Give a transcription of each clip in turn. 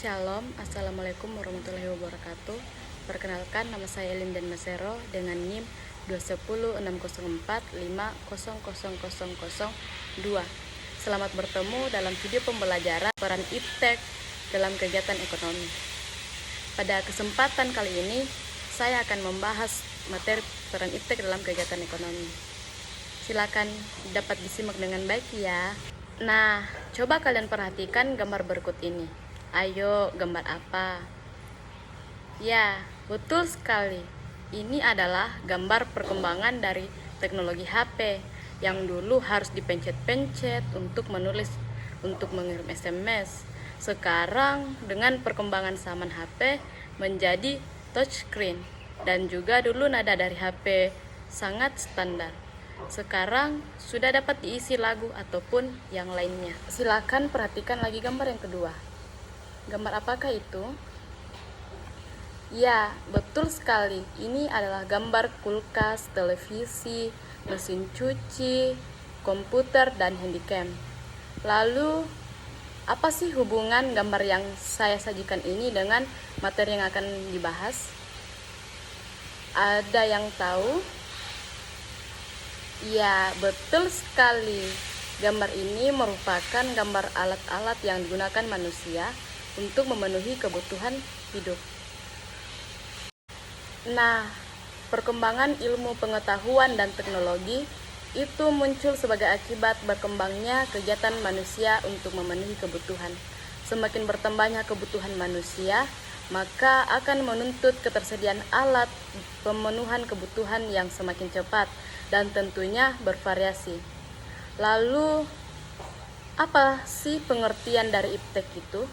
Shalom, Assalamualaikum warahmatullahi wabarakatuh. Perkenalkan, nama saya Lindan Masero dengan NIM 2106045000002. Selamat bertemu dalam video pembelajaran peran iptek dalam kegiatan ekonomi. Pada kesempatan kali ini, saya akan membahas materi peran iptek dalam kegiatan ekonomi. Silakan dapat disimak dengan baik ya. Nah, coba kalian perhatikan gambar berikut ini. Ayo, gambar apa? Ya, betul sekali. Ini adalah gambar perkembangan dari teknologi HP yang dulu harus dipencet-pencet untuk menulis, untuk mengirim SMS. Sekarang dengan perkembangan zaman HP menjadi touchscreen, dan juga dulu nada dari HP sangat standar. Sekarang sudah dapat diisi lagu ataupun yang lainnya. Silakan perhatikan lagi gambar yang kedua. Gambar apakah itu? Ya, betul sekali. Ini adalah gambar kulkas, televisi, mesin cuci, komputer, dan handycam. Lalu, apa sih hubungan gambar yang saya sajikan ini dengan materi yang akan dibahas? Ada yang tahu? Ya, betul sekali. Gambar ini merupakan gambar alat-alat yang digunakan manusia untuk memenuhi kebutuhan hidup. Nah, perkembangan ilmu pengetahuan dan teknologi itu muncul sebagai akibat berkembangnya kegiatan manusia untuk memenuhi kebutuhan. Semakin bertambahnya kebutuhan manusia, maka akan menuntut ketersediaan alat pemenuhan kebutuhan yang semakin cepat dan tentunya bervariasi. Lalu, apa sih pengertian dari iptek itu?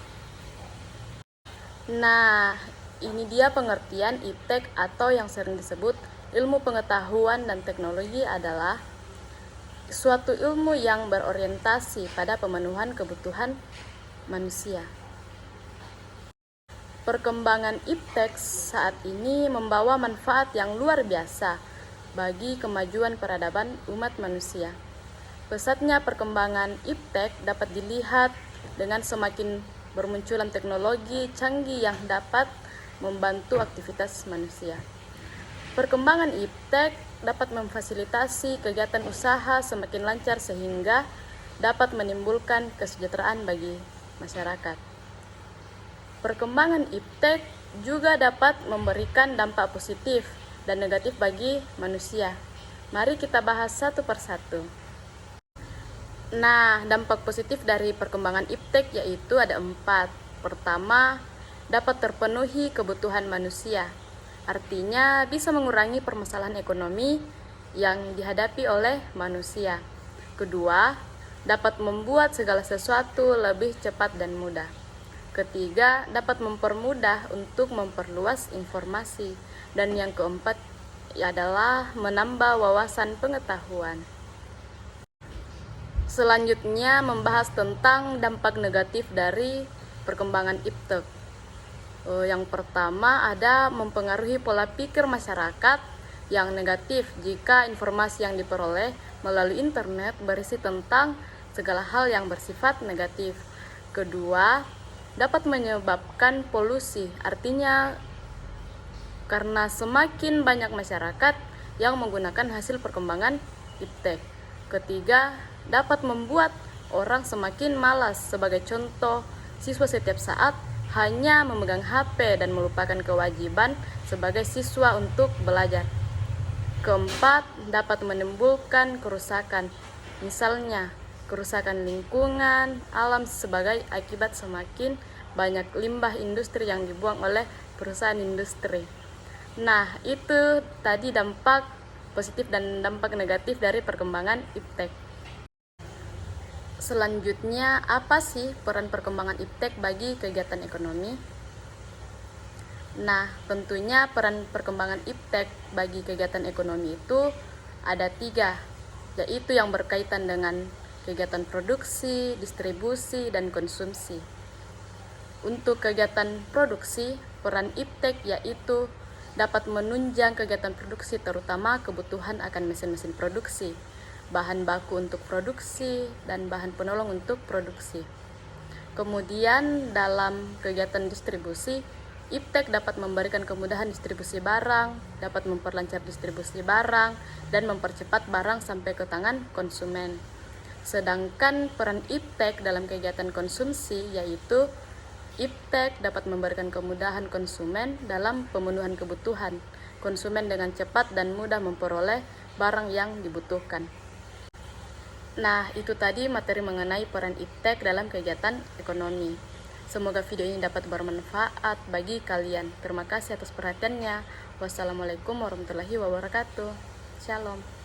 Nah, ini dia pengertian iptek atau yang sering disebut ilmu pengetahuan dan teknologi adalah suatu ilmu yang berorientasi pada pemenuhan kebutuhan manusia. Perkembangan iptek saat ini membawa manfaat yang luar biasa bagi kemajuan peradaban umat manusia. Pesatnya perkembangan iptek dapat dilihat dengan semakin bermunculan teknologi canggih yang dapat membantu aktivitas manusia. Perkembangan iptek dapat memfasilitasi kegiatan usaha semakin lancar sehingga dapat menimbulkan kesejahteraan bagi masyarakat. Perkembangan iptek juga dapat memberikan dampak positif dan negatif bagi manusia. Mari kita bahas satu persatu. Nah, dampak positif dari perkembangan iptek yaitu ada 4. Pertama, dapat terpenuhi kebutuhan manusia. Artinya bisa mengurangi permasalahan ekonomi yang dihadapi oleh manusia. Kedua, dapat membuat segala sesuatu lebih cepat dan mudah. Ketiga, dapat mempermudah untuk memperluas informasi. Dan yang keempat adalah menambah wawasan pengetahuan. Selanjutnya membahas tentang dampak negatif dari perkembangan iptek. Yang pertama ada mempengaruhi pola pikir masyarakat yang negatif jika informasi yang diperoleh melalui internet berisi tentang segala hal yang bersifat negatif. Kedua, dapat menyebabkan polusi, artinya karena semakin banyak masyarakat yang menggunakan hasil perkembangan iptek. Ketiga, dapat membuat orang semakin malas. Sebagai contoh, siswa setiap saat hanya memegang HP dan melupakan kewajiban sebagai siswa untuk belajar. Keempat, dapat menimbulkan kerusakan. Misalnya, kerusakan lingkungan, alam sebagai akibat semakin banyak limbah industri yang dibuang oleh perusahaan industri. Nah, itu tadi dampak positif dan dampak negatif dari perkembangan iptek. Selanjutnya, apa sih peran perkembangan iptek bagi kegiatan ekonomi? Nah, tentunya peran perkembangan iptek bagi kegiatan ekonomi itu ada 3, yaitu yang berkaitan dengan kegiatan produksi, distribusi, dan konsumsi. Untuk kegiatan produksi, peran iptek yaitu dapat menunjang kegiatan produksi terutama kebutuhan akan mesin-mesin produksi, bahan baku untuk produksi, dan bahan penolong untuk produksi. Kemudian dalam kegiatan distribusi, Iptek dapat memberikan kemudahan distribusi barang, dapat memperlancar distribusi barang, dan mempercepat barang sampai ke tangan konsumen. Sedangkan peran Iptek dalam kegiatan konsumsi yaitu Iptek dapat memberikan kemudahan konsumen dalam pemenuhan kebutuhan konsumen dengan cepat dan mudah memperoleh barang yang dibutuhkan. Nah, itu tadi materi mengenai peran Iptek dalam kegiatan ekonomi. Semoga video ini dapat bermanfaat bagi kalian. Terima kasih atas perhatiannya. Wassalamualaikum warahmatullahi wabarakatuh. Shalom.